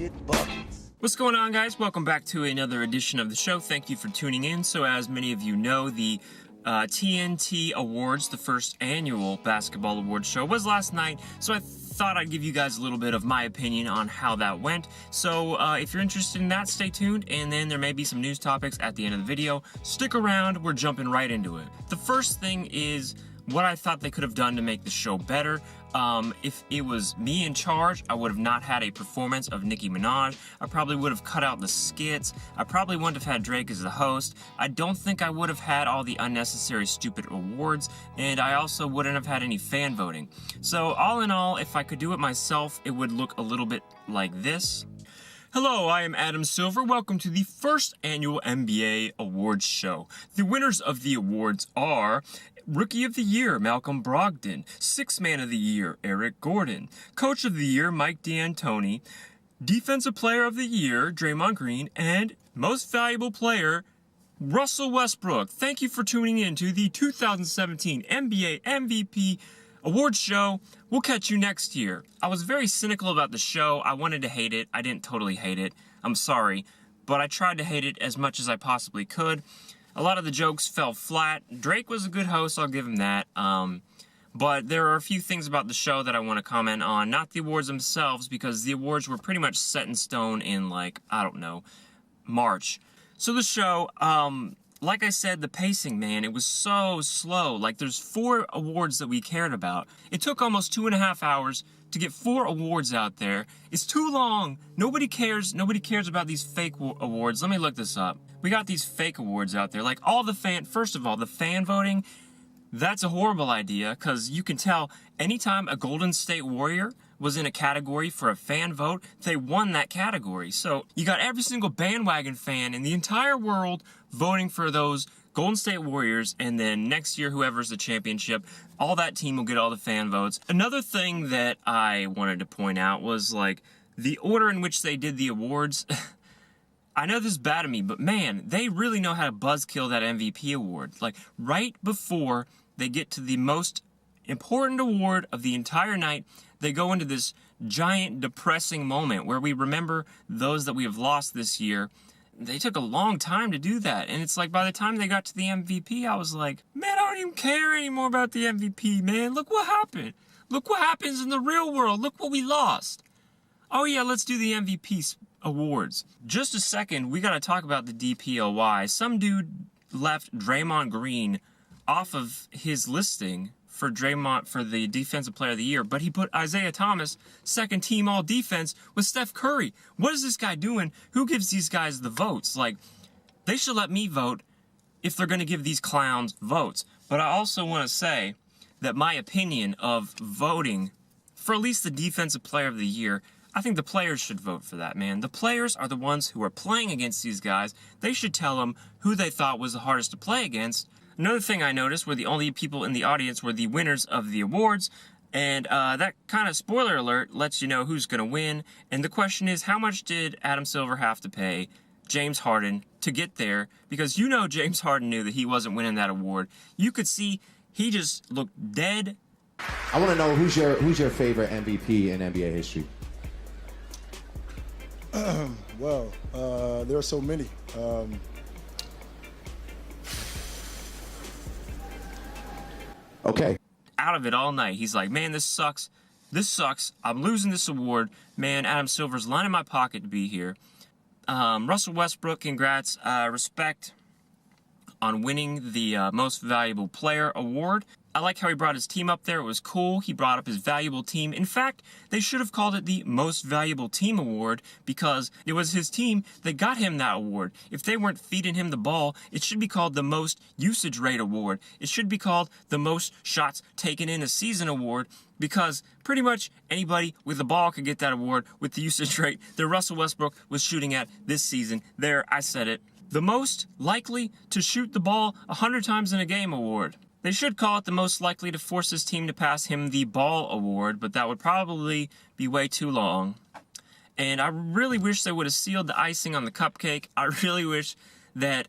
get buckets. What's going on, guys? Welcome back to another edition of the show. Thank you for tuning in. So as many of you know, the TNT Awards, the first annual basketball awards show, was last night. So I thought I'd give you guys a little bit of my opinion on how that went. So if you're interested in that, stay tuned, and then there may be some news topics at the end of the video. Stick around, we're jumping right into it. The first thing is what I thought they could have done to make the show better. If it was me in charge, I would have not had a performance of Nicki Minaj. I probably would have cut out the skits. I probably wouldn't have had Drake as the host. I don't think I would have had all the unnecessary stupid awards, and I also wouldn't have had any fan voting. So all in all, if I could do it myself, it would look a little bit like this. Hello, I am Adam Silver. Welcome to the first annual NBA Awards show. The winners of the awards are Rookie of the Year, Malcom Brogdon. Sixth Man of the Year, Eric Gordon. Coach of the Year, Mike D'Antoni. Defensive Player of the Year, Draymond Green. And Most Valuable Player, Russell Westbrook. Thank you for tuning in to the 2017 NBA MVP Awards show. We'll catch you next year. I was very cynical about the show. I wanted to hate it. I didn't totally hate it. I'm sorry. But I tried to hate it as much as I possibly could. A lot of the jokes fell flat. Drake was a good host, I'll give him that. But there are a few things about the show that I want to comment on. Not the awards themselves, because the awards were pretty much set in stone in, like, I don't know, March. So the show, like I said, the pacing, man, it was so slow. Like, there's 4 awards that we cared about. It took almost 2.5 hours to get 4 awards out there. It's too long. Nobody cares. Nobody cares about these fake awards. Let me look this up. We got these fake awards out there. Like, all the first of all, the fan voting, that's a horrible idea, because you can tell anytime a Golden State Warrior was in a category for a fan vote, they won that category. So you got every single bandwagon fan in the entire world voting for those Golden State Warriors, and then next year, whoever's the championship, all that team will get all the fan votes. Another thing that I wanted to point out was, like, the order in which they did the awards. I know this is bad of me, but man, they really know how to buzzkill that MVP award. Like, right before they get to the most important award of the entire night, they go into this giant depressing moment where we remember those that we have lost this year. They took a long time to do that, and it's like by the time they got to the MVP, I was like, man, I don't even care anymore about the MVP, man. Look what happened. Look what happens in the real world. Look what we lost. Oh yeah, let's do the MVP awards. Just a second, we gotta talk about the DPOY. Some dude left Draymond Green off of his listing for the Defensive Player of the Year, but he put Isaiah Thomas second team all defense with Steph Curry. What is this guy doing? Who gives these guys the votes? Like, they should let me vote if they're gonna give these clowns votes. But I also want to say that my opinion of voting for at least the Defensive Player of the Year, I think the players should vote for that, man. The players are the ones who are playing against these guys. They should tell them who they thought was the hardest to play against. Another thing I noticed were the only people in the audience were the winners of the awards. And that kind of, spoiler alert, lets you know who's going to win. And the question is, how much did Adam Silver have to pay James Harden to get there? Because you know James Harden knew that he wasn't winning that award. You could see he just looked dead. I want to know who's your favorite MVP in NBA history? Well, there are so many. Okay. Out of it all night. He's like, man, this sucks. This sucks. I'm losing this award. Man, Adam Silver's lining my pocket to be here. Russell Westbrook, congrats. Respect on winning the Most Valuable Player award. I like how he brought his team up there. It was cool. He brought up his valuable team. In fact, they should have called it the Most Valuable Team Award, because it was his team that got him that award. If they weren't feeding him the ball, it should be called the Most Usage Rate Award. It should be called the Most Shots Taken in a Season Award, because pretty much anybody with the ball could get that award with the usage rate that Russell Westbrook was shooting at this season. There, I said it. The Most Likely to Shoot the Ball 100 Times in a Game Award. They should call it the Most Likely to Force his team to pass him the ball award, but that would probably be way too long. And I really wish they would have sealed the icing on the cupcake. I really wish that,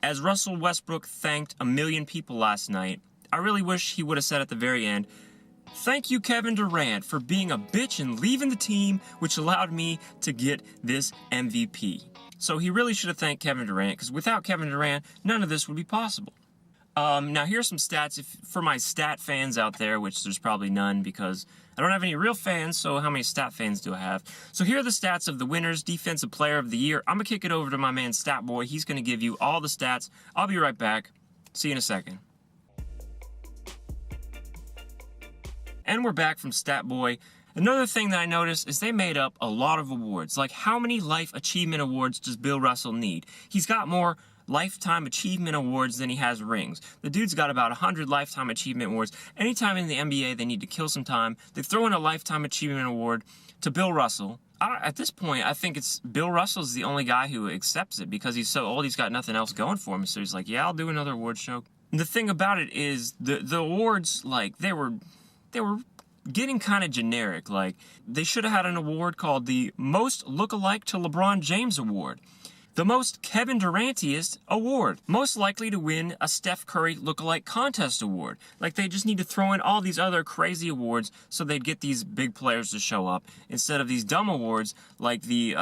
as Russell Westbrook thanked 1 million people last night, I really wish he would have said at the very end, Thank you, Kevin Durant, for being a bitch and leaving the team, which allowed me to get this MVP. So he really should have thanked Kevin Durant, because without Kevin Durant, none of this would be possible. Now here's some stats for my stat fans out there, which there's probably none because I don't have any real fans, so how many stat fans do I have? So here are the stats of the winners, Defensive Player of the Year. I'm going to kick it over to my man Stat Boy. He's going to give you all the stats. I'll be right back. See you in a second. And we're back from Stat Boy. Another thing that I noticed is they made up a lot of awards. Like, how many Life Achievement Awards does Bill Russell need? He's got more Lifetime Achievement Awards than he has rings. The dude's got about 100 Lifetime Achievement Awards. Anytime in the NBA they need to kill some time, they throw in a Lifetime Achievement Award to Bill Russell. At this point, I think it's Bill Russell's the only guy who accepts it because he's so old, he's got nothing else going for him. So he's like, yeah, I'll do another award show. And the thing about it is the awards, like, they were getting kind of generic. Like, they should have had an award called the Most Lookalike to LeBron James Award. The Most Kevin Durantiest Award. Most likely to win a Steph Curry Lookalike Contest Award. Like, they just need to throw in all these other crazy awards so they'd get these big players to show up instead of these dumb awards like the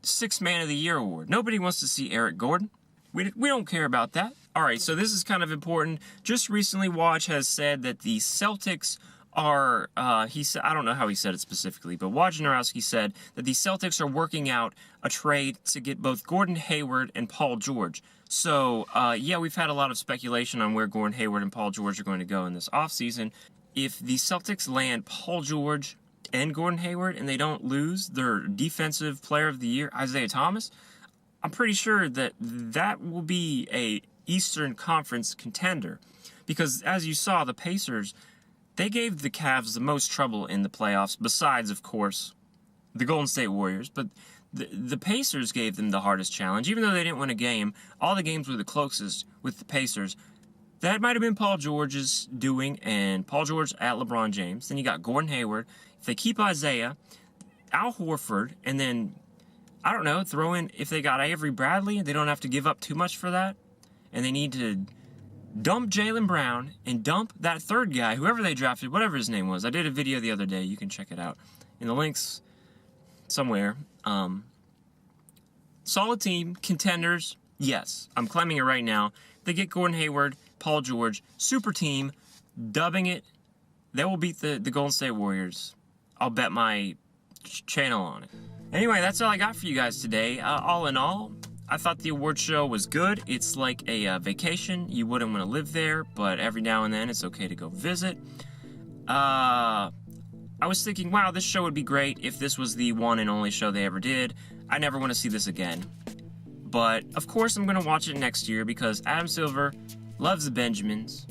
Sixth Man of the Year Award. Nobody wants to see Eric Gordon. We don't care about that. Alright, so this is kind of important. Just recently, Woj has said that the Celtics are, he said, I don't know how he said it specifically, but Wojnarowski said that the Celtics are working out a trade to get both Gordon Hayward and Paul George. So, yeah, we've had a lot of speculation on where Gordon Hayward and Paul George are going to go in this offseason. If the Celtics land Paul George and Gordon Hayward and they don't lose their Defensive Player of the Year, Isaiah Thomas, I'm pretty sure that that will be a Eastern Conference contender. Because, as you saw, the Pacers, they gave the Cavs the most trouble in the playoffs, besides, of course, the Golden State Warriors. But the Pacers gave them the hardest challenge. Even though they didn't win a game, all the games were the closest with the Pacers. That might have been Paul George's doing, and Paul George at LeBron James. Then you got Gordon Hayward. If they keep Isaiah, Al Horford, and then, I don't know, throw in, if they got Avery Bradley, they don't have to give up too much for that. And they need to dump Jaylen Brown and dump that third guy, whoever they drafted, whatever his name was. I did a video the other day. You can check it out in the links somewhere. Solid team, contenders, yes. I'm claiming it right now. They get Gordon Hayward, Paul George, super team, dubbing it. They will beat the Golden State Warriors. I'll bet my channel on it. Anyway, that's all I got for you guys today. All in all, I thought the award show was good. It's like a vacation. You wouldn't want to live there, but every now and then it's okay to go visit. I was thinking, wow, this show would be great if this was the one and only show they ever did. I never want to see this again. But, of course, I'm going to watch it next year because Adam Silver loves the Benjamins.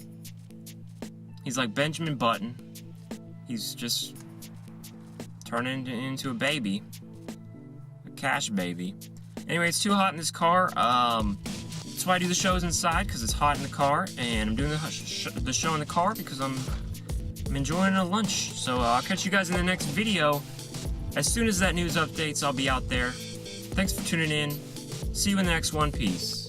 He's like Benjamin Button. He's just turning into a baby. A cash baby. Anyway, it's too hot in this car. That's why I do the shows inside, because it's hot in the car. And I'm doing the show in the car because I'm enjoying a lunch. So I'll catch you guys in the next video. As soon as that news updates, I'll be out there. Thanks for tuning in. See you in the next one. Peace.